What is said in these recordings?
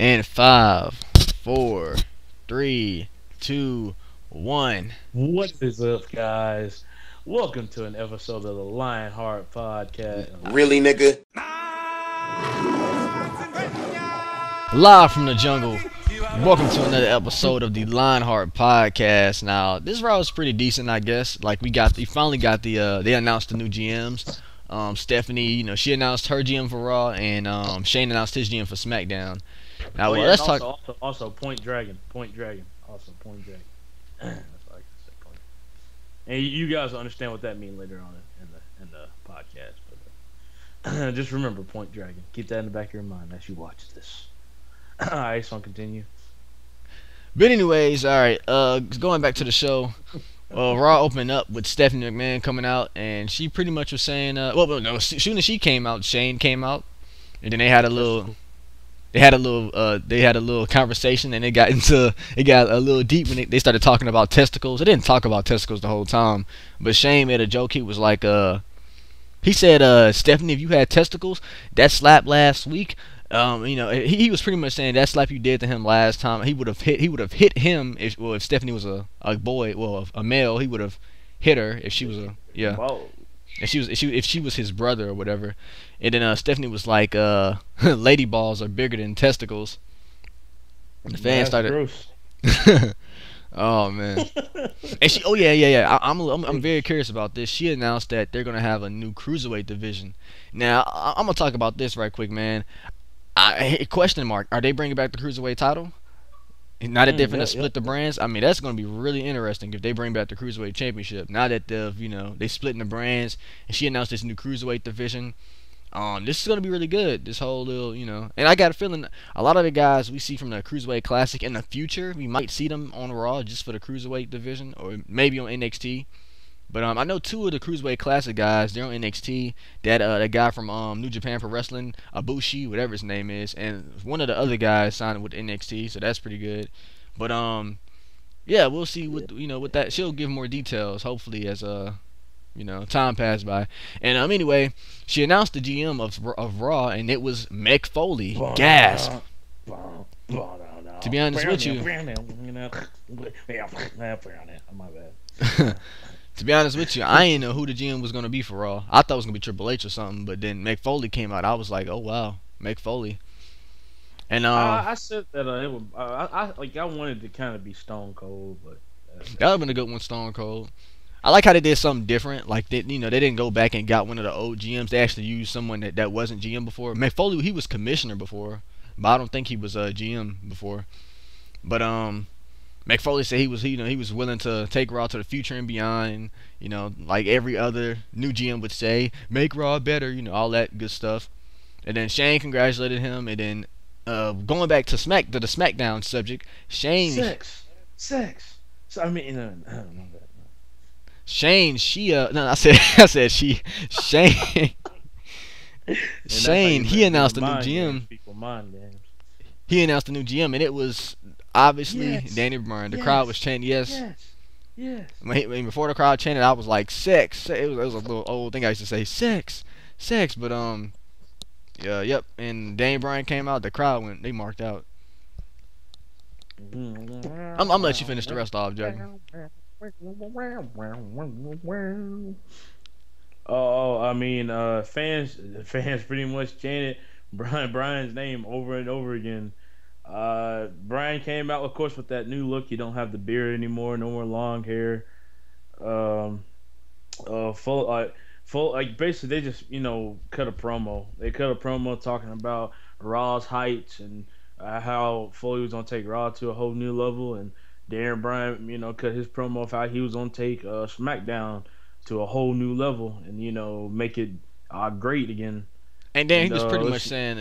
And five, four, three, two, one. What is up, guys? Welcome to an episode of the Lionheart Podcast. Really, nigga? Live from the jungle. Welcome to another episode of the Lionheart Podcast. Now, this route is pretty decent, I guess. Like we finally got they announced the new GMs. Stephanie, she announced her GM for Raw, and Shane announced his GM for SmackDown. Now, let's talk. Also, Point Dragon. Also, Point Dragon. That's what I can say. Point. And you guys will understand what that means later on in the podcast. But just remember, Point Dragon. Keep that in the back of your mind as you watch this. All right, so I'll continue. But anyways, all right. Going back to the show. Raw opened up with Stephanie McMahon coming out, and she pretty much was saying, as soon as she came out, Shane came out, and then they had a little conversation, and it got a little deep when they started talking about testicles. They didn't talk about testicles the whole time, but Shane made a joke. He was like, he said, Stephanie, if you had testicles, that slap last week. He was pretty much saying that slap you did to him last time, he would have hit him if Stephanie was a boy, a male, he would have hit her if she was Whoa. if she was his brother or whatever. And then Stephanie was like, lady balls are bigger than testicles. And the fans started. Gross. Oh man. And she, yeah. I'm very curious about this. She announced that they're gonna have a new cruiserweight division. Now I'm gonna talk about this right quick, man. Question mark: are they bringing back the cruiserweight title? Now that they're gonna split the brands, I mean that's gonna be really interesting if they bring back the cruiserweight championship. Now that they splitting the brands, and she announced this new cruiserweight division. This is gonna be really good. This whole little, and I got a feeling a lot of the guys we see from the Cruiserweight Classic in the future, we might see them on Raw just for the Cruiserweight division, or maybe on NXT. But I know two of the Cruiserweight Classic guys, they're on NXT. That guy from New Japan Pro Wrestling, Ibushi, whatever his name is, and one of the other guys signed with NXT, so that's pretty good. But yeah, we'll see with that. She'll give more details hopefully as time passed by. And anyway, she announced the GM of Raw, and it was Mick Foley. Gasp. To be honest with you, my bad. to be honest with you, I didn't know who the GM was gonna be for Raw. I thought it was gonna be Triple H or something, but then Mick Foley came out. I was like, oh wow, Mick Foley. And I said that it was, I wanted to kind of be Stone Cold, but that would've been a good one, Stone Cold. I like how they did something different. Like they didn't go back and got one of the old GMs. They actually used someone that wasn't GM before. Mick Foley, he was commissioner before, but I don't think he was GM before. But Mick Foley said he was willing to take Raw to the future and beyond. Like every other new GM would say, make Raw better. All that good stuff. And then Shane congratulated him. And then going back to the SmackDown subject, Shane. Sex. So I mean, I don't know that. Shane, I said she. Shane, Shane, he announced a new GM. He announced a new GM, and it was obviously Danny Bryan. The crowd was chanting yes. Before the crowd chanted, I was like sex. It was a little old thing I used to say, sex. But yep. And Danny Bryan came out. The crowd they marked out. I'm gonna let you finish the rest off, Juggy. I mean, fans pretty much chanted Bryan's name over and over again. Bryan came out, of course, with that new look. You don't have the beard anymore, no more long hair. Basically they just cut a promo. They cut a promo talking about Raw's heights and how Foley was gonna take Raw to a whole new level, and Darren Bryan, cut his promo of how he was gonna take SmackDown to a whole new level and make it great again. And then he was pretty much saying,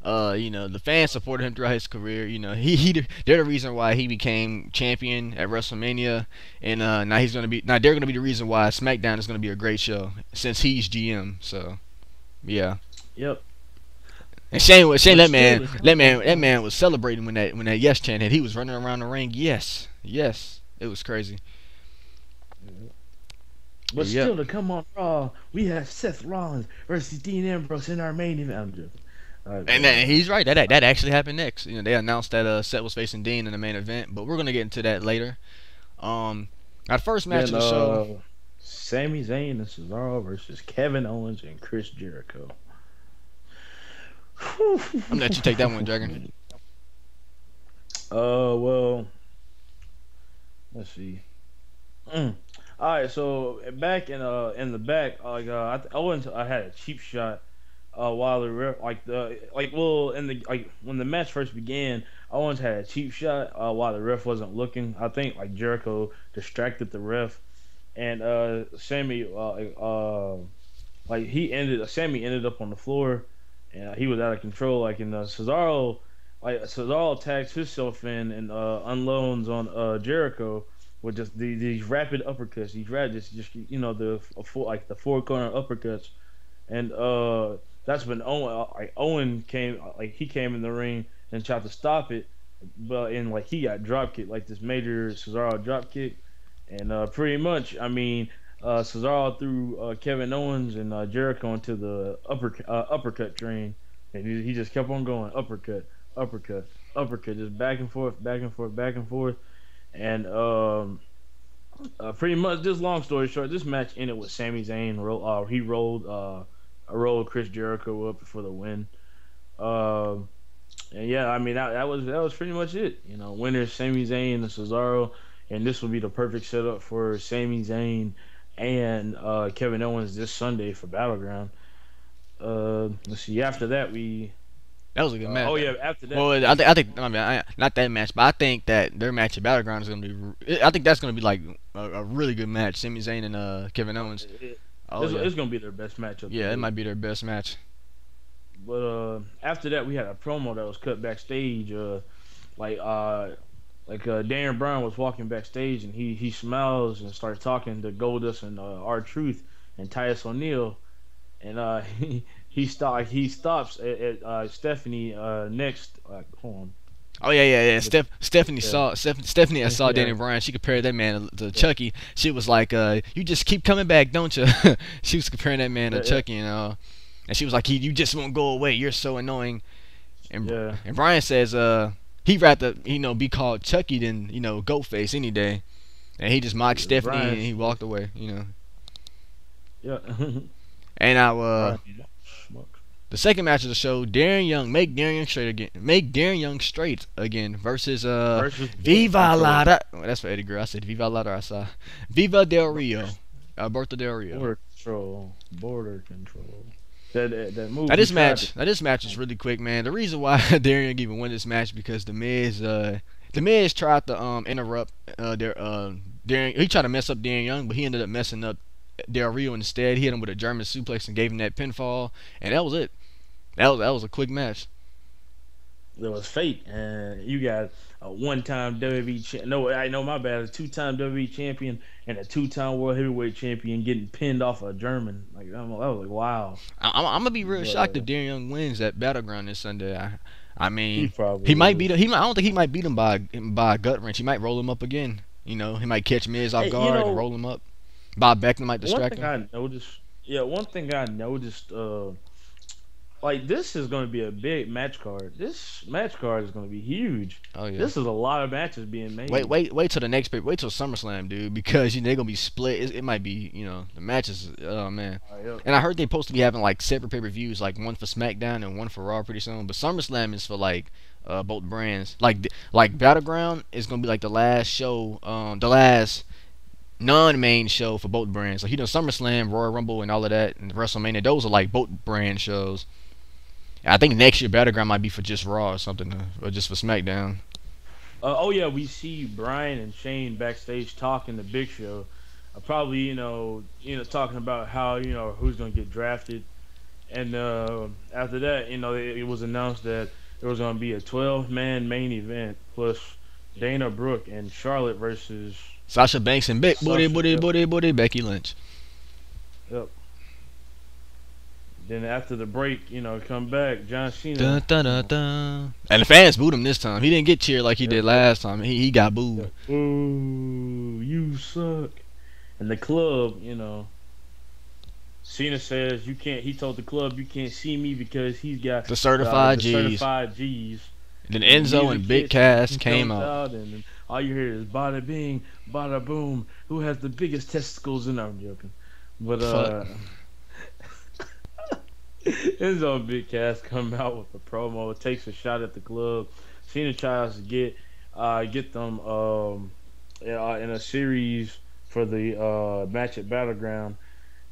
the fans supported him throughout his career. They're the reason why he became champion at WrestleMania, and now they're gonna be the reason why SmackDown is gonna be a great show since he's GM. So, yeah. Yep. And Shane, that man was celebrating when that yes chant hit. He was running around the ring. Yes. It was crazy. But still, to come on Raw, we have Seth Rollins versus Dean Ambrose in our main event. And he's right. That actually happened next. You know, they announced that Seth was facing Dean in the main event, but we're gonna get into that later. Our first match Then of the show. Sami Zayn and Cesaro versus Kevin Owens and Chris Jericho. I'm gonna let you take that one, Dragon. Well, let's see. All right, so back in the back, Owens, I had a cheap shot. While the ref, in the when the match first began, Owens had a cheap shot. While the ref wasn't looking, I think like Jericho distracted the ref, and Sammy, Sammy ended up on the floor, and he was out of control. Cesaro tags himself in and unloads on Jericho with just these rapid uppercuts. These just the four corner uppercuts, and that's when Owen came he came in the ring and tried to stop it, but he got drop kicked, like this major Cesaro drop kick, and pretty much Cesaro threw Kevin Owens and Jericho into the uppercut train, and he just kept on going uppercut, just back and forth, and pretty much, just long story short, this match ended with Sami Zayn rolled Chris Jericho up for the win. And yeah, I mean that was pretty much it. Winners Sami Zayn and Cesaro, and this would be the perfect setup for Sami Zayn and Kevin Owens this Sunday for Battleground. Let's see. After that, that was a good match. Oh yeah, after that. Well, I think not that match, but I think that their match at Battleground is gonna be. I think that's gonna be like a really good match. Sami Zayn and Kevin Owens. It's gonna be their best matchup. Yeah, it might be their best match. But after that, we had a promo that was cut backstage. Daniel Bryan was walking backstage, and he smiles and starts talking to Goldust and R-Truth and Titus O'Neil, and he stops at Stephanie next. Hold on. Oh yeah. Stephanie saw Daniel Bryan. She compared that man to Chucky. She was like, "You just keep coming back, don't you?" She was comparing that man to Chucky, and she was like, "You just won't go away. You're so annoying." And Bryan says, he'd rather be called Chucky than Goatface any day. And he just mocked Stephanie and he walked away. Yeah. And now the second match of the show, Darren Young, make Darren Young straight again versus Viva Lara. Oh, that's for Eddie Guerrero. I said Viva La Raza. Viva Del Rio. Alberto Del Rio. Border control. That move. This match is really quick, man. The reason why Darren Young even won this match because the Miz tried to interrupt Darren. He tried to mess up Darren Young, but he ended up messing up Del Rio instead. He hit him with a German suplex and gave him that pinfall, and that was it. That was a quick match. It was fate, and you got a one-time WWE a two-time WWE champion and a two-time World Heavyweight champion getting pinned off a German. That was like wow. I'm gonna be real shocked if Darren Young wins that Battleground this Sunday. I mean, he might beat him. I don't think he might beat him by a gut wrench. He might roll him up again. He might catch Miz off guard and roll him up. Bob Beckman might distract him. One thing I noticed, this is going to be a big match card. This match card is going to be huge. Oh yeah. This is a lot of matches being made. Wait till the next wait till SummerSlam, dude, because they're gonna be split. It might be the matches. Oh man. And I heard they're supposed to be having like separate pay-per-views, like one for SmackDown and one for Raw pretty soon. But SummerSlam is for both brands. Like Battleground is gonna be like the last show, the last non-main show for both brands. Like SummerSlam, Royal Rumble, and all of that, and WrestleMania. Those are like both brand shows. I think next year Battleground might be for just Raw or something, or just for SmackDown. We see Bryan and Shane backstage talking to Big Show, probably talking about how who's gonna get drafted, and after that it was announced that there was gonna be a 12-man main event plus Dana Brooke and Charlotte versus Sasha Banks and Booty Becky Lynch. Yep. Then after the break, come back, John Cena. Dun, dun, dun, dun. And the fans booed him this time. He didn't get cheered like he did last time. He got booed. Ooh, you suck. And the club, Cena says you can't. He told the club you can't see me because he's got The certified the G's. certified G's. Then And the Enzo music and Big hits and Cass he came comes out. out, and then all you hear is bada bing, bada boom. Who has the biggest testicles in? I'm joking, but Fuck. Enzo and Big Cass come out with a promo. Takes a shot at the club. Cena tries to get them in a series for the match at Battleground,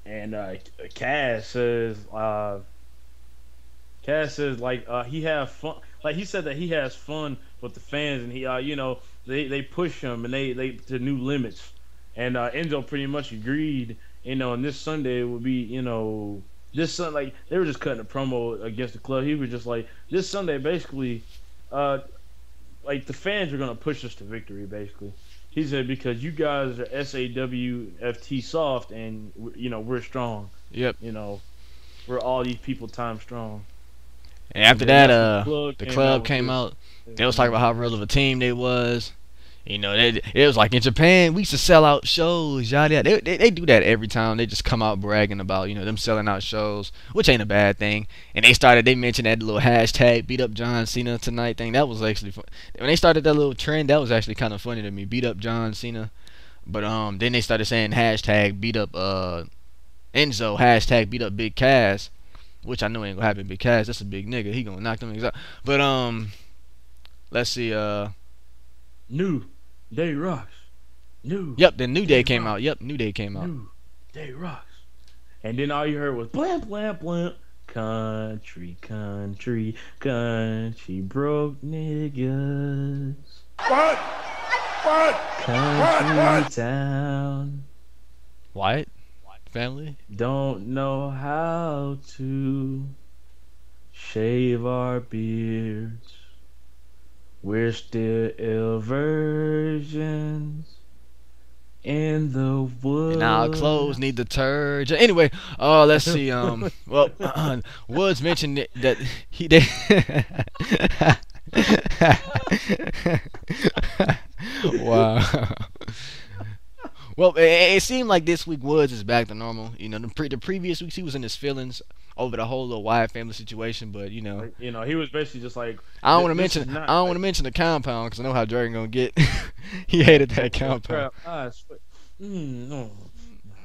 and Cass says like he have fun. Like he said that he has fun with the fans, and he they push him and they to new limits. And Enzo pretty much agreed. And this Sunday would be this Sunday, like they were just cutting a promo against the club. He was just like, this Sunday basically, like the fans are gonna push us to victory. Basically, he said, because you guys are SAWFT soft, and we're strong. Yep. We're all these people times strong. And after And then that, that's when the club with came this. out. They was talking about how real of a team they was. It was like in Japan, we used to sell out shows, yada yada. They do that every time. They just come out bragging about them selling out shows, which ain't a bad thing. And they mentioned that little hashtag beat up John Cena tonight thing. That was actually fun. When they started that little trend, that was actually kind of funny to me. Beat up John Cena, but then they started saying hashtag beat up Enzo, hashtag beat up Big Cass, which I know ain't gonna happen. Big Cass, that's a big nigga. He gonna knock them niggas out. But let's see. New Day rocks. New. Yep, then New Day came rocks. out. Yep, New Day came out. New Day rocks. And then all you heard was blam blam blam. Country, country, country broke niggas. What? Country town. Wyatt family. Don't know how to shave our beards. We're still ill virgins in the woods. And our clothes need detergent. Anyway, let's see. Well, Woods mentioned that they. Wow. Well, it seemed like this week Woods is back to normal. The previous weeks he was in his feelings over the whole little Wyatt family situation, but he was basically just like, I don't want to this is mention not I don't like- want to mention the compound because I know how Dragon gonna get. He hated that compound. No.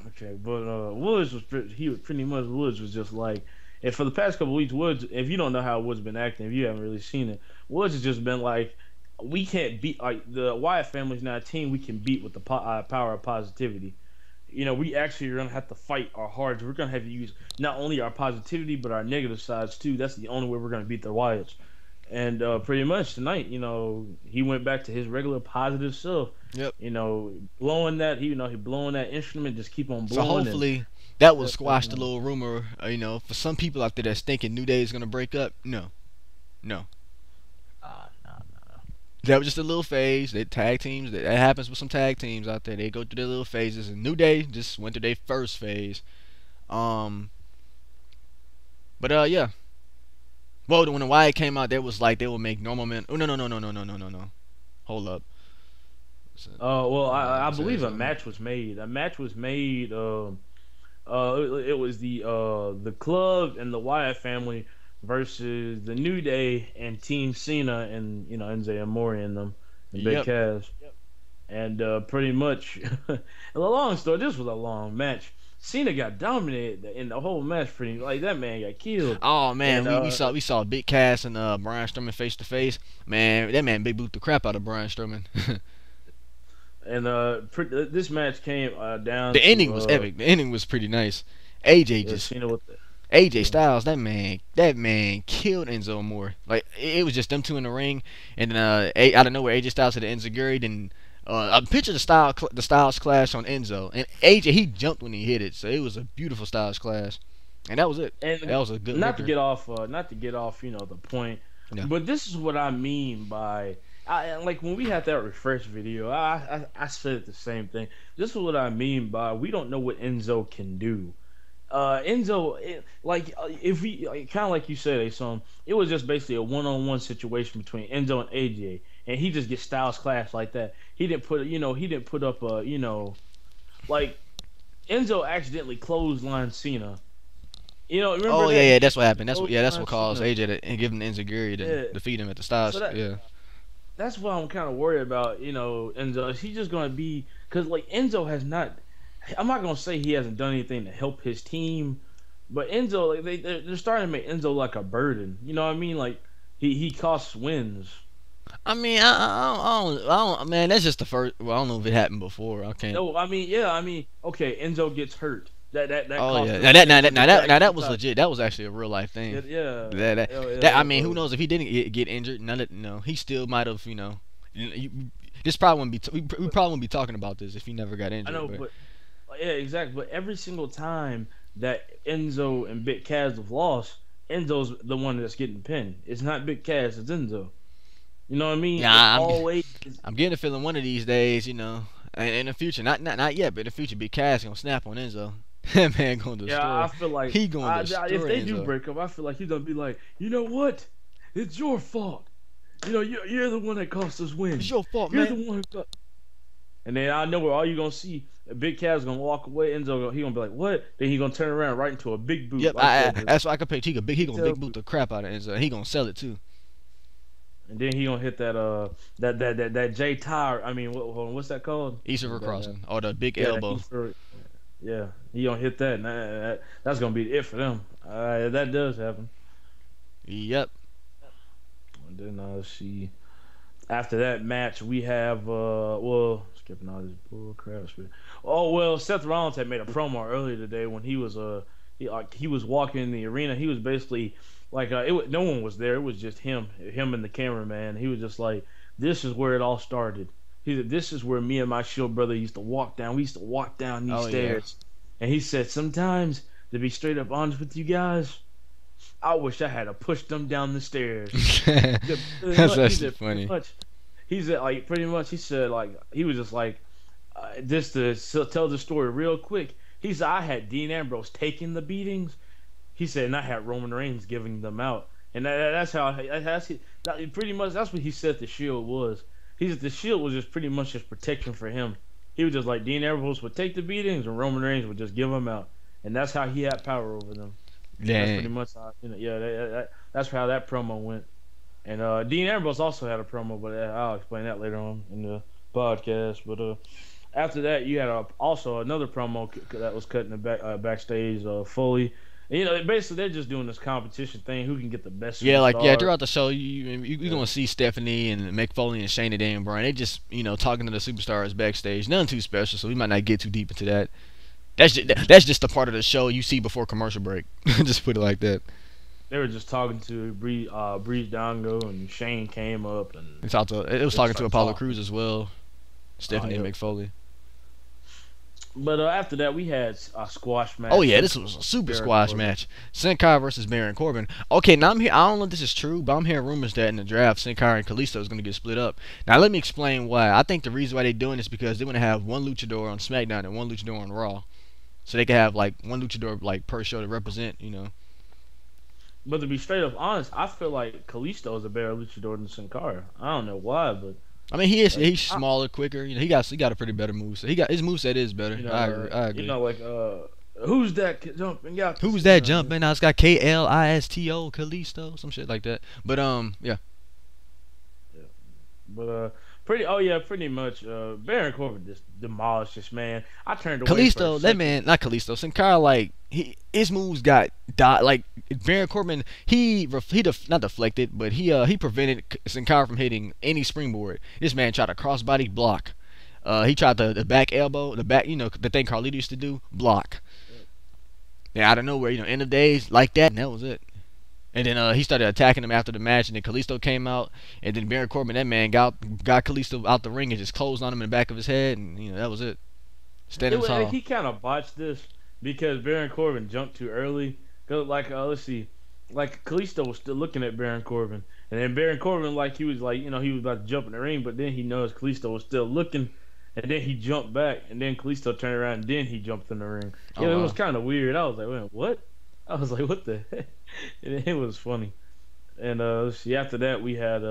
Okay, but Woods was just like, and for the past couple weeks, Woods, if you don't know how Woods been acting, if you haven't really seen it, Woods has just been like, we can't beat, like, the Wyatt family's not a team we can beat with the power of positivity. We actually are gonna have to fight our hardest. We're gonna have to use not only our positivity but our negative sides too. That's the only way we're gonna beat the Wyatts. And pretty much tonight, he went back to his regular positive self. Yep. Blowing that, he blowing that instrument, just keep on blowing. So hopefully that will squash the little rumor. For some people out there that's thinking New Day is gonna break up. No. No. That was just a little phase. They tag teams. That happens with some tag teams out there. They go through their little phases. And New Day just went through their first phase. But yeah. Well, when the Wyatt came out, there was like they would make normal men. Oh no. Hold up. Well, I believe a match was made. A match was made. It was the club and the Wyatt family versus the New Day and Team Cena and Enzo Amore and them and Big Yep. Cass. And pretty much, a long story. This was a long match. Cena got dominated in the whole match. Pretty like that man got killed. Oh man, And, we saw Big Cass and Braun Strowman face to face. Man, that man big boot the crap out of Braun Strowman. And this match came down. The ending was epic. The ending was pretty nice. AJ just Cena with the, AJ Styles, that man killed Enzo Amore. Like it was just them two in the ring, and then out of nowhere AJ Styles hit an Enziguri. Then I picture the Styles clash on Enzo, and AJ he jumped when he hit it, so it was a beautiful Styles clash, and that was it. and That was a good. not victory. to get off the point, Yeah. but this is what I mean by like when we had that refresh video, I said the same thing. This is what I mean by we don't know what Enzo can do. Enzo, if we kind of like you said, it was just basically a one-on-one situation between Enzo and AJ, and he just gets Styles clash like that. He didn't put up a like Enzo accidentally clotheslined Cena. Remember Oh yeah, that yeah, he that's what happened. That's what clotheslined caused Cena. AJ to and give him the Enziguri to Yeah. defeat him at the So Styles. Yeah. that's what I'm kind of worried about. Enzo. Is he just gonna be? Because like Enzo has not. I'm not gonna say he hasn't done anything to help his team, but Enzo, like they're starting to make Enzo like a burden. You know what I mean? Like he costs wins. I mean, man, that's just the first. Well, I don't know if it happened before. I can't. No, I mean, yeah, I mean, okay, Enzo gets hurt. That Oh cost yeah, them wins with the tag that team was title. legit. That was actually a real life Yeah, thing. yeah, I it mean, who was. knows if he didn't get injured? None of he still might have. This probably wouldn't be. We probably wouldn't be talking about this if he never got I injured. know, But but yeah, exactly. But every single time that Enzo and Big Cass have lost, Enzo's the one that's getting pinned. It's not Big Cass, it's Enzo. You know what I mean? It's yeah, always I'm getting a feeling one of these days, in the future, not yet, but in the future, Big Cass gonna snap on Enzo. That man gonna yeah. destroy. I feel like He gonna if destroy they do Enzo. break up, I feel like he's gonna be like, you know what? It's your fault. You're the one that cost us It's wins. your fault, You're the man. one who got. And then I know where all you gonna see, Big Cass gonna walk away. He gonna be like, what? Then he gonna turn around right into a big boot. Yep, Like that. that's why I can picture. He gonna Tell big boot the crap out of Enzo. He gonna sell it too. And then he gonna hit that J Tire. I mean, hold on, what's that called? East River Crossing or the big Yeah, elbow. yeah, he gonna hit that, and that's gonna be it for them. If that does happen. Yep. And then see. After that match, we have skipping all this bull crap. Oh well, Seth Rollins had made a promo earlier today when he was he was walking in the arena. He was basically like no one was there. It was just him and the cameraman. He was just like, this is where it all started. He said, this is where me and my Shield brother used to walk down. We used to walk down these Oh yeah. stairs. And he said, sometimes, to be straight up honest with you guys, I wish I had to push them down the stairs. That's He actually said, pretty funny. much. He said, like, pretty much. He said, like, he was just like, just to tell the story real quick. He said, I had Dean Ambrose taking the beatings. He said, and I had Roman Reigns giving them out. And pretty much that's what he said the Shield was. He said the Shield was just pretty much just protection for him. He was just like Dean Ambrose would take the beatings and Roman Reigns would just give them out, and that's how he had power over them. That's pretty Dang. much how, that's how that promo went. And Dean Ambrose also had a promo, but I'll explain that later on in the podcast. But after that, you had also another promo that was cut in the backstage. Foley, and, basically they're just doing this competition thing. Who can get the best Yeah, superstar? throughout the show, you're Yeah. gonna see Stephanie and Mick Foley and Shayna Daniel Bryan. They just talking to the superstars backstage. Nothing too special, so we might not get too deep into that. That's just the part of the show you see before commercial break. Just put it like that. They were just talking to Breeze Dango, and Shane came up and It was they talking to started Apollo talking. Crews as well. Stephanie and Yeah. Mick Foley. But after that, we had a squash match. Oh yeah, this was a super Baron squash Corbin. match. Sin Cara versus Baron Corbin. Okay, now I don't know if this is true, but I'm hearing rumors that in the draft, Sin Cara and Kalisto is gonna get split up. Now let me explain why. I think the reason why they're doing this is because they want to have one luchador on SmackDown and one luchador on Raw, so they can have like one luchador like per show to represent. But to be straight up honest, I feel like Kalisto is a better luchador than Sin Cara. I don't know why, but I mean, he's like, smaller, quicker. He got a pretty better moveset. His moveset is better. I agree. I agree. like who's that jumping out? Who's that jumping? Now it's got Kalisto, Kalisto, some shit like that. But yeah. But pretty much. Baron Corbin just demolished this man. I turned away. For a Kalisto, that second. man, not Kalisto. Sin Cara, like his moves got like Baron Corbin. Not deflected, but he prevented Sin Cara from hitting any springboard. This man tried a crossbody block. He tried the back elbow, the back, the thing Carlito used to do, block. Yeah, out of nowhere, end of days like that, and that was it. And then he started attacking him after the match, and then Kalisto came out, and then Baron Corbin, that man got Kalisto out the ring and just closed on him in the back of his head, and that was it. Standing tall. He kind of botched this because Baron Corbin jumped too early. Cause let's see, like Kalisto was still looking at Baron Corbin, and then Baron Corbin he was he was about to jump in the ring, but then he noticed Kalisto was still looking, and then he jumped back, and then Kalisto turned around, and then he jumped in the ring. Oh, It wow. was kind of weird. I was like, wait, what? I was like, what the heck? It was funny. And let's see, after that we had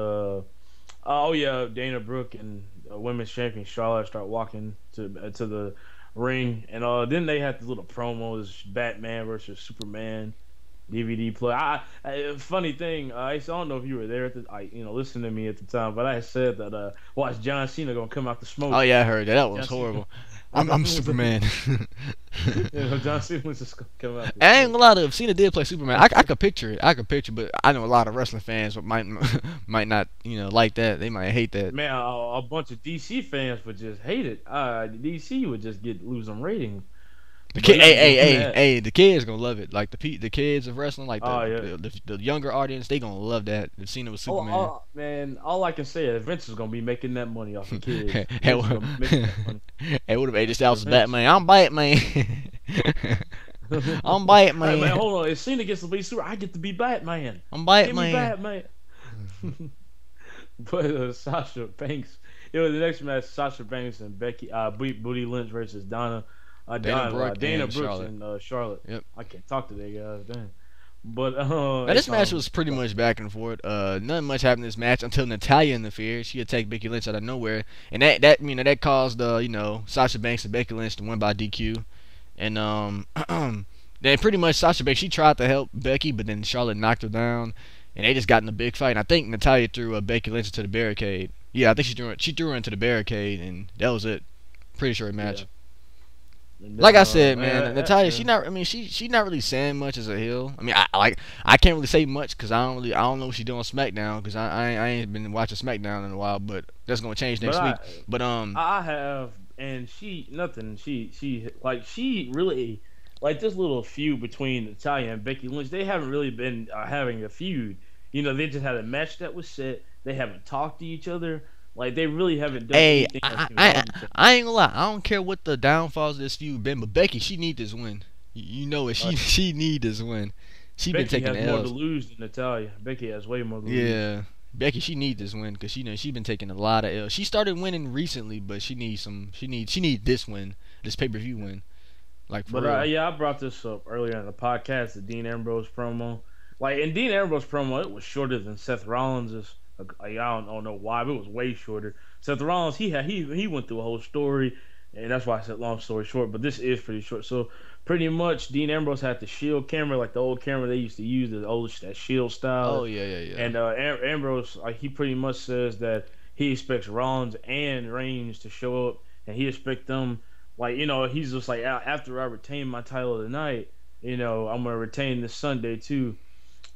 Dana Brooke and women's champion Charlotte start walking to the ring, and then they had the little promos, Batman versus Superman DVD play. Funny thing, I don't know if you were there at the, listening to me at the time, but I said that watch John Cena gonna come out the Oh smoke. yeah, I heard that. That was John Cena, horrible. I'm Superman. John Cena was just gonna come out the I ain't smoke. gonna lie to Cena did play Superman. I could picture it. I could picture, but I know a lot of wrestling fans might might not like that. They might hate that. Man, a bunch of DC fans would just hate it. DC would just get losing ratings. The But kid, even hey, hey, doing hey, that, hey, the kids gonna love it. Like the kids of wrestling, like oh yeah. the younger audience, they gonna love that. The Cena with Superman. Man, all I can say is Vince is gonna be making that money off the kids. Hey, Vince is gonna be making that money. hey, what if AJ Styles is Vince. Batman? I'm Batman. I'm Hey, man, Batman. hold on. If Cena gets to be super, I get to be Batman. I'm Give me Batman. Batman. But Sasha Banks, it was the next match: Sasha Banks and Becky, Booty Lynch versus Dana Brooke Dana and Brooks Charlotte. and Charlotte. Yep. I can't talk to that guys, damn. But Now this match was pretty much back and forth. Nothing much happened in this match until Natalya interfered. She attacked Becky Lynch out of nowhere, and that caused Sasha Banks and Becky Lynch to win by DQ. And then pretty much Sasha Banks, she tried to help Becky, but then Charlotte knocked her down, and they just got in a big fight. And I think Natalya threw Becky Lynch into the barricade. Yeah, I think she threw her into the barricade, and that was it. Pretty short match. yeah. And Like then, I said, man, Natalya, yeah. she not. I mean, she not really saying much as a heel. I mean, I can't really say much because I don't know what she doing on SmackDown because I ain't been watching SmackDown in a while. But that's gonna change But next week. But I have, and she nothing. She really like this little feud between Natalya and Becky Lynch. They haven't really been having a feud. They just had a match that was set. They haven't talked to each other. Like they really haven't done hey, anything else I, to I involve I each other. I ain't gonna lie. I don't care what the downfalls of this feud been, but Becky, she need this win. You know it. She Like, she need this win. She been Becky taking has more to L's. lose than Natalia. Becky has way more to lose. Yeah. Becky, she need this win because she been taking a lot of L's. She started winning recently, but she needs some. She need this win, this pay per view win, like for But real. yeah, I brought this up earlier in the podcast, the Dean Ambrose promo. Like in Dean Ambrose promo, it was shorter than Seth Rollins's. Like, I don't know why, but it was way shorter. Seth Rollins, he went through a whole story, and that's why I said long story short. But this is pretty short. So pretty much, Dean Ambrose had the Shield camera, like the old camera they used to use, the old that Shield style. Oh yeah. And Ambrose, like he pretty much says that he expects Rollins and Reigns to show up, and he expects them, like he's just like after I retain my title tonight, I'm gonna retain this Sunday too,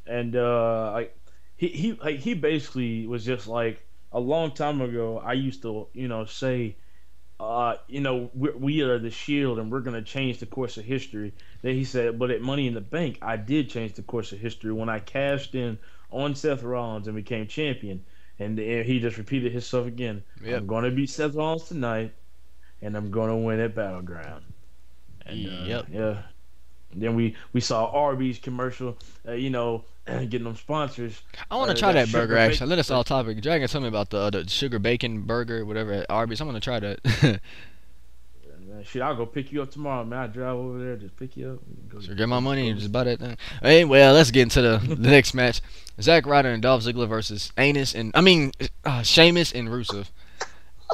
and like he basically was just like a long time ago. I used to say. We are the Shield, and we're gonna change the course of history. Then he said, but at Money in the Bank, I did change the course of history when I cashed in on Seth Rollins and became champion. And he just repeated himself again. Yep. I'm gonna beat Seth Rollins tonight, and I'm gonna win at Battleground. And Yep. yeah. Then we saw Arby's commercial, getting them sponsors. I want to try that sugar burger actually. bacon- Let us off topic. Dragon, tell me about the sugar bacon burger, whatever at Arby's. I'm gonna try that. Man, shit, I'll go pick you up tomorrow, man. I drive over there, just pick you up. And go Sure, get my money and just buy that thing. Hey, well, let's get into the next match. Zack Ryder and Dolph Ziggler versus Sheamus and Rusev.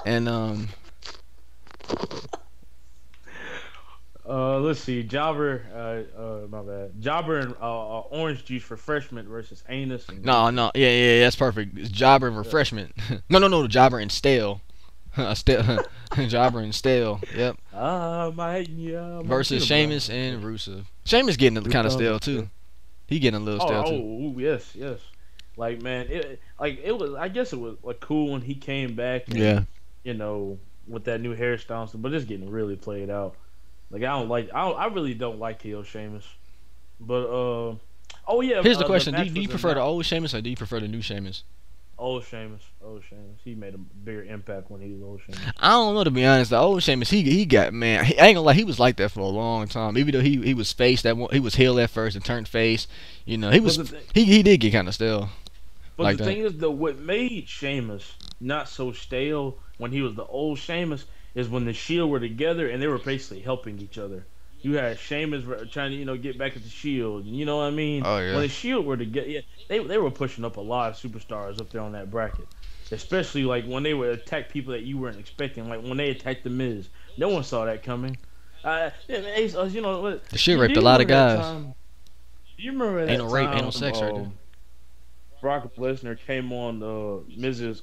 And Let's see, Jobber, my bad. Jobber and orange juice refreshment versus anus. And no, yeah, that's perfect. It's Jobber and refreshment. No, Jobber and stale. Jobber and stale. Yep. Versus Sheamus and Rusev. Sheamus getting kind of stale too. He getting a little stale too. Oh, yes. Like man, it was. I guess it was like cool when he came back. And, Yeah. With that new hairstyle, and stuff, but it's getting really played out. Like I really don't like heel Sheamus. But oh yeah. Here's the question: match Do you was prefer the announced- old Sheamus or do you prefer the new Sheamus? Old Sheamus? He made a bigger impact when he was old Sheamus. I don't know, to be honest. The old Sheamus, he got, man. I ain't gonna lie, he was like that for a long time. Even though he was face he was heel at first and turned face. He was But the thing- he did get kind of stale. But Like the that. thing is, though, what made Sheamus not so stale when he was the old Sheamus is when the Shield were together and they were basically helping each other. You had Sheamus trying to get back at the Shield, you know what I mean? Oh, yeah. When the Shield were together, yeah, they were pushing up a lot of superstars up there on that bracket. Especially like when they would attack people that you weren't expecting, like when they attacked the Miz. No one saw that coming. Yeah, man, Ace, you know what? The shit Do raped a you lot of remember that guys. time? Do you remember Ain't no that rape, ain't no time? sex right there. Brock Lesnar came on Miz's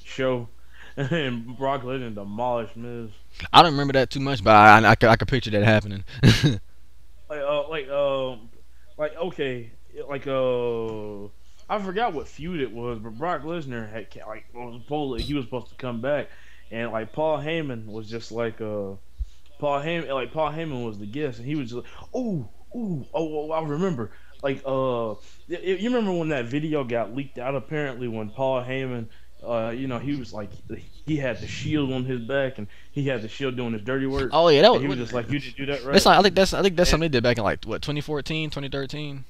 show, and Brock Lesnar demolished Miz. I don't remember that too much, but I could picture that happening. Like like okay, like I forgot what feud it was, but Brock Lesnar had he was supposed to come back, and like Paul Heyman was just like Paul Heyman was the guest, and he was just like, I remember. Like, you remember when that video got leaked out? Apparently, when Paul Heyman, he was like, he had the shield on his back, and he had the shield doing his dirty work, Oh yeah, that and he was was. just like, "You didn't do that That's right." not, I think that's And something they did back in like what 2014, 2013.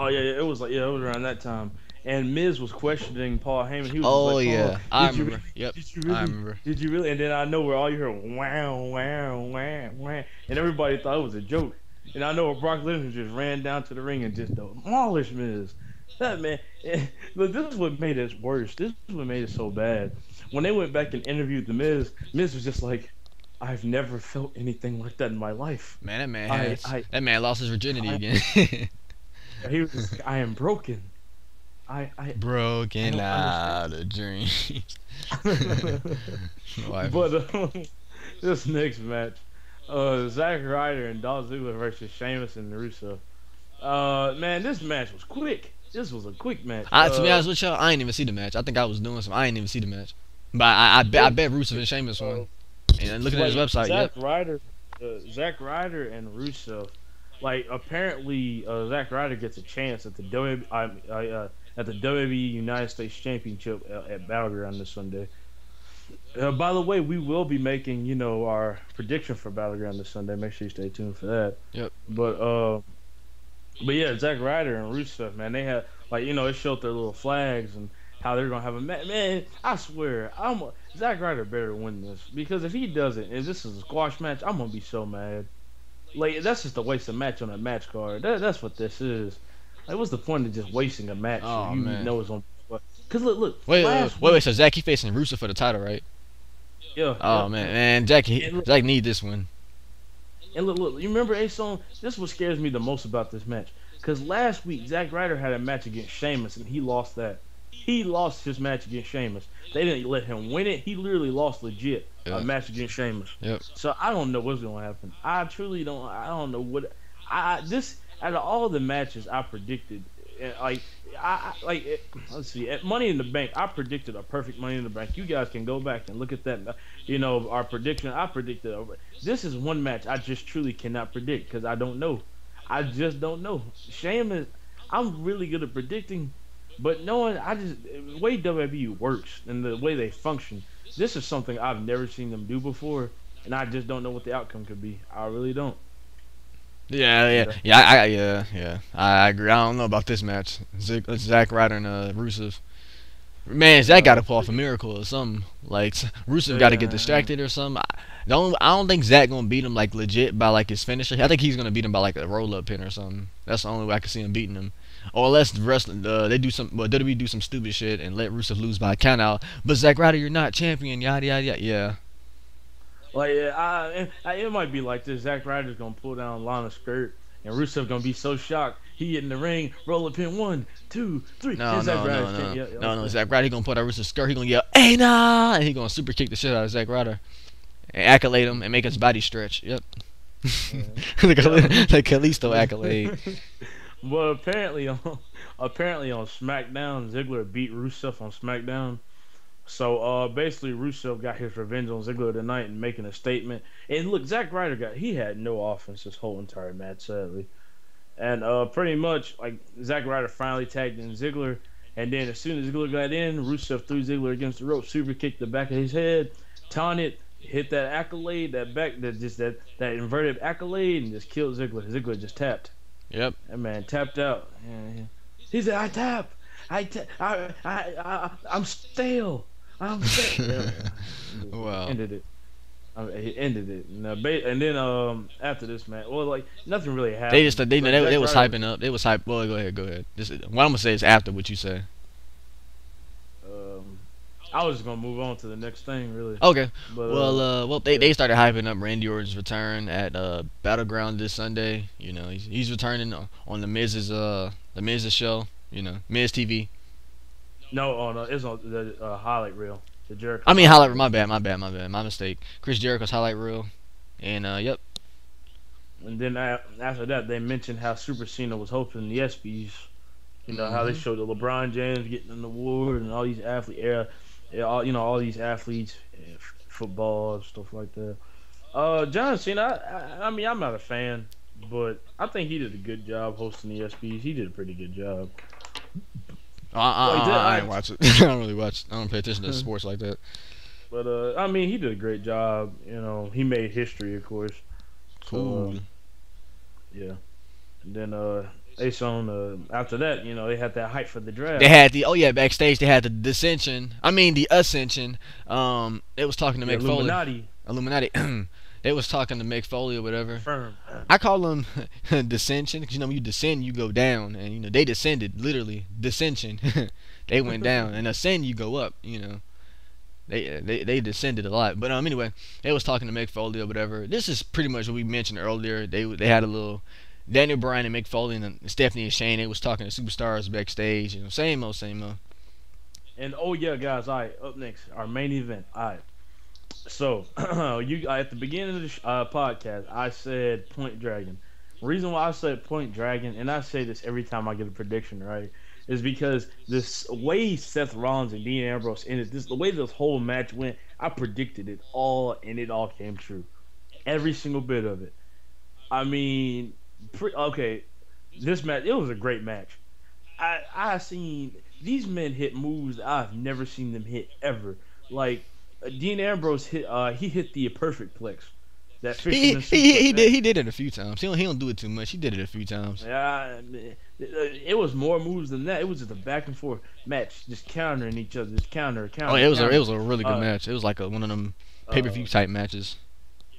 oh yeah, it was like it was around that time. And Miz was questioning Paul Heyman. He was just Oh like, "Paul, yeah, I did you remember. really? Yep, Did you I really? remember. Did you really?" And then I know where all you heard, wow, wow, wow, wow, and everybody thought it was a joke. And I know where Brock Lesnar just ran down to the ring and just demolished Miz. That man, but this is what made it worse. This is what made it so bad. When they went back and interviewed the Miz, Miz was just like, "I've never felt anything like that in my life. Man, I, I, that man lost his virginity I again. he was just, I am broken. I Broken don't out of dreams. understand." Wife. But this next match, Zack Ryder and Dolph Ziggler versus Sheamus and Rusev. Man, this match was quick. This was a quick match. To be honest with y'all, I ain't even see the match. I think I was doing some. I ain't even see the match. But I bet Rusev and Sheamus won. And looking at his website, Zack yep. Zack Ryder and Rusev. Like apparently, Zack Ryder gets a chance at the WWE United States Championship at Battleground this Sunday. By the way, we will be making our prediction for Battleground this Sunday. Make sure you stay tuned for that. Yep. But yeah, Zack Ryder and Rusev, man, they had it showed their little flags and how they're gonna have a match. Man, I swear, Zack Ryder better win this because if he doesn't, if this is a squash match, I'm gonna be so mad. Like that's just a waste of match on a match card. That's what this is. Like, what's the point of just wasting a match? Oh, if you man. know it's on. Cause look. Wait. So Zach, he facing Rusev for the title, right? Yeah. Oh yeah. man, Zach need this one. And look, you remember A-Song? This is what scares me the most about this match. Because last week, Zack Ryder had a match against Sheamus, and he lost that. He lost his match against Sheamus. They didn't let him win it. He literally lost legit a match against Sheamus. Yep. So I don't know what's going to happen. I truly don't. I don't know what. This out of all the matches I predicted, let's see. At Money in the Bank, I predicted a perfect Money in the Bank. You guys can go back and look at that. Our prediction. I predicted. This is one match I just truly cannot predict because I don't know. I just don't know. Sheamus, I'm really good at predicting, but knowing the way WWE works and the way they function, this is something I've never seen them do before, and I just don't know what the outcome could be. I really don't. Yeah. I agree. I don't know about this match. Zack Ryder and Rusev. Man, Zack got to pull off a miracle or something. Like Rusev got to get distracted or something. I don't think Zack gonna beat him like legit by like his finisher. I think he's gonna beat him by like a roll up pin or something. That's the only way I can see him beating him. Or unless the wrestling they do some WWE do some stupid shit and let Rusev lose by a count out. But Zack Ryder, you're not champion. Yada yada yada. Yeah. Like it might be like this. Zack Ryder's gonna pull down Lana's skirt, and Rusev gonna be so shocked. He get in the ring, roll a pin, 1, 2, 3. No. Zack Ryder, he gonna put out Rusev's skirt. He gonna yell, "Hey nah!" and he gonna super kick the shit out of Zack Ryder, and accolade him and make his body stretch. Yep. like Kalisto accolade. Well, apparently on SmackDown, Ziggler beat Rusev on SmackDown. So basically, Rusev got his revenge on Ziggler tonight and making a statement. And look, Zack Ryder he had no offense this whole entire match, sadly. And pretty much, like, Zack Ryder finally tagged in Ziggler. And then as soon as Ziggler got in, Rusev threw Ziggler against the rope, super kicked the back of his head, taunted, hit that accolade, that inverted accolade, and just killed Ziggler. Ziggler just tapped. Yep. That man tapped out. Yeah. He said, I'm stale. I'm stale. Wow. Ended it. He ended it. And then after this match, well, like nothing really happened. They was hyping up. They was hype. Well, go ahead. What I'm gonna say is after what you say. I was just gonna move on to the next thing, really. Okay. But Well, they, yeah. they started hyping up Randy Orton's return at Battleground this Sunday. You know, he's returning on the Miz's show. You know, Miz TV. No, on it's on the highlight reel, the I Jericho mean, highlight highlight. reel. My mistake. Chris Jericho's highlight reel. And yep. And then after that, they mentioned how Super Cena was hosting the ESPYS. You know how they Hmm. showed the LeBron James getting an award and all these athletes, all all these athletes, football and stuff like that. John Cena, I mean, I'm not a fan, but I think he did a good job hosting the ESPYS. He did a pretty good job. Like that, I ain't watch it. I don't really watch. I don't pay attention to sports like that. but I mean, he did a great job. You know, he made history, of course. So Cool. yeah. And then they shown after that, they had that hype for the They draft. had the backstage. They had the dissension. I mean the ascension. They was talking to The Mick Foley. Illuminati Illuminati. They was talking to Mick Foley or whatever. confirmed. I call them dissension because when you descend, you go down, and they descended literally dissension. They went down, and ascend, you go up. They descended a lot, but anyway, they was talking to Mick Foley or whatever. This is pretty much what we mentioned earlier. They had a little Daniel Bryan and Mick Foley and Stephanie and Shane. They was talking to superstars backstage. Same old, same old. And oh yeah, guys, all right, up next, our main event. All right. So, you at the beginning of the podcast, I said Point Dragon. Reason why I said Point Dragon, and I say this every time I get a prediction right, is because this way Seth Rollins and Dean Ambrose ended this, the way this whole match went, I predicted it all, and it all came true. Every single bit of it. I mean, okay, this match, it was a great match. I seen these men hit moves that I've never seen them hit ever. Like Dean Ambrose hit he hit the perfect plex, that He fisherman he suplex. he Man, did he did it a few times. He don't do it too much. He did it a few times. yeah, it was more moves than that. It was just a back and forth match, just countering each other, just counter, Oh, counter, yeah, it was counter. a really good Uh, match. It was like one of them pay per uh, view type matches.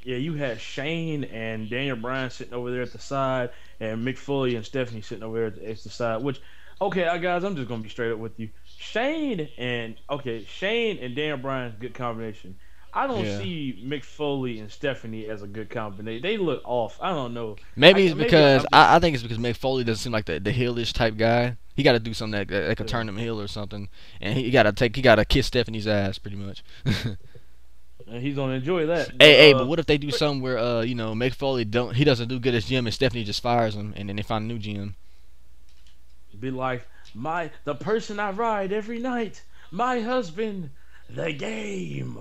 yeah, you had Shane and Daniel Bryan sitting over there at the side, and Mick Foley and Stephanie sitting over there at the side. Which, okay, guys, I'm just gonna be straight up with you. Shane and Daniel Bryan, good combination. I don't Yeah. see Mick Foley and Stephanie as a good combination. They look off. I don't know. Maybe it's Maybe because I'm just I think it's because Mick Foley doesn't seem like the heelish type guy. He got to do something that could uh, turn him heel or something, and he got to kiss Stephanie's ass pretty much. and he's gonna enjoy that. But what if they do But something where Mick Foley doesn't do good as GM and Stephanie just fires him and then they find a new GM. be like the person I ride every night, my husband, the game.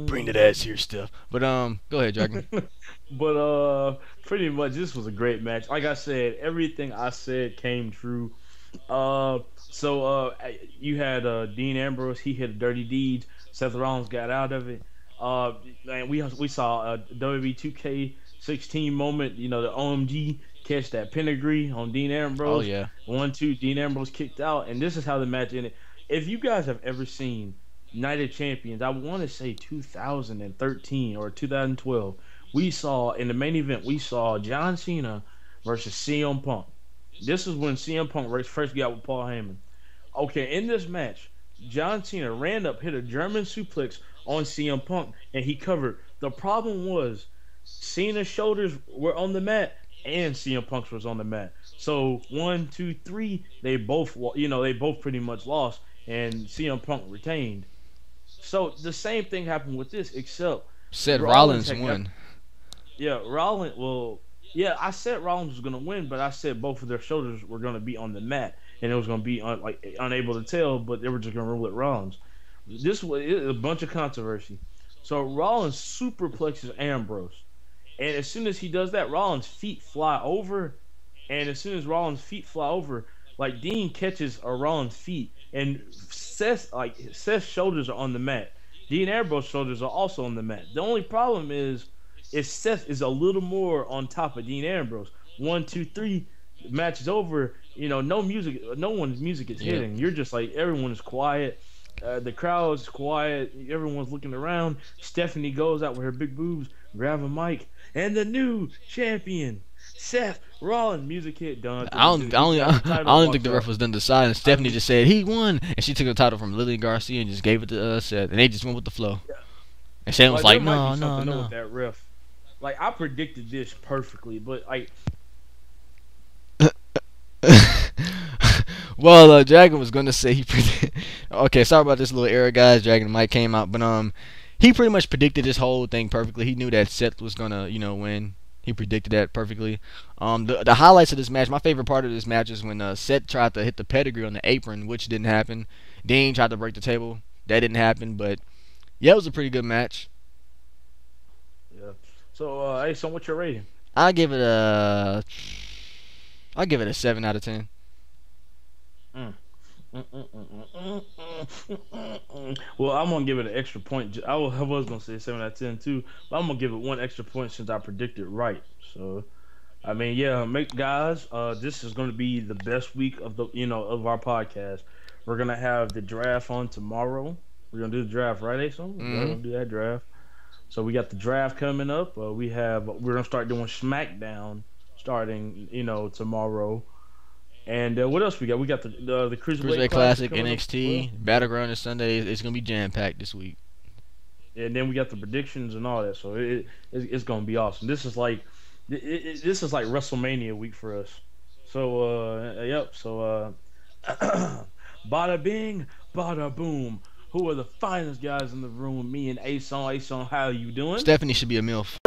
Bring that ass here stuff. But go ahead, Dragon. But pretty much this was a great match. Like I said, everything I said came true. So you had Dean Ambrose. He hit a dirty deed. Seth Rollins got out of it. And we saw a WWE 2K16 moment. You know, the OMG catch that pedigree on Dean Oh Ambrose. yeah. 1-2. Dean Ambrose kicked out, and this is how the match ended. If you guys have ever seen Night of Champions, I want to say 2013 or 2012. We saw in the main event, we saw John Cena versus CM Punk. This is when CM Punk first got with Paul Heyman. Okay, in this match, John Cena ran up, hit a German suplex on CM Punk, and he covered. The problem was Cena's shoulders were on the mat, and CM Punk's was on the mat. So 1, 2, 3, they both pretty much lost, and CM Punk retained. So the same thing happened with this, except Said Rollins Rollins had got won. yeah, Rollins. Well, yeah, I said Rollins was gonna win, but I said both of their shoulders were gonna be on the mat, and it was gonna be unable to tell, but they were just gonna rule it Rollins. This was a bunch of controversy. So Rollins superplexes Ambrose, and as soon as he does that, Rollins' feet fly over, and as soon as Rollins' feet fly over, like Dean catches a Rollins' feet, and Seth's shoulders are on the mat. Dean Ambrose's shoulders are also on the mat. The only problem is Seth is a little more on top of Dean Ambrose. 1, 2, 3, match is over. You know, no music, no one's music is Yep. hitting. You're just like everyone is quiet. The crowd's quiet. Everyone's looking around. Stephanie goes out with her big boobs, grab a mic, and the new champion, Seth Rollins, music hit, done. I don't think the ref was done deciding. Stephanie just said he won, and she took the title from Lily Garcia and just gave it to Seth, and they just went with the flow. Yeah. And Shane was like, no. no. With that ref, like I predicted this perfectly, but like. Well, Dragon was gonna say he okay, sorry about this little error, guys. Dragon Mike came out, but he pretty much predicted this whole thing perfectly. He knew that Seth was gonna, win. He predicted that perfectly. The highlights of this match, my favorite part of this match is when Seth tried to hit the pedigree on the apron, which didn't happen. Dean tried to break the table, that didn't happen. But yeah, it was a pretty good match. Yeah. So, hey, so what's your rating? I'll give it a 7 out of 10. Well, I'm gonna give it an extra point. I was gonna say 7 out of 10 too, but I'm gonna give it one extra point since I predicted right. So, I mean, yeah, guys. This is gonna be the best week of of our podcast. We're gonna have the draft on tomorrow. We're gonna do the draft, right, Ason? We're gonna do that draft. So we got the draft coming up. We're gonna start doing SmackDown starting tomorrow. And what else we got? We got the Cruiserweight Classic, NXT, Battleground is Sunday. It's gonna be jam packed this week. And then we got the predictions and all that. So it's gonna be awesome. This is like WrestleMania week for us. So yep. So bada bing, bada boom. Who are the finest guys in the room? Me and Ason. Ason, how you doing? Stephanie should be a MILF.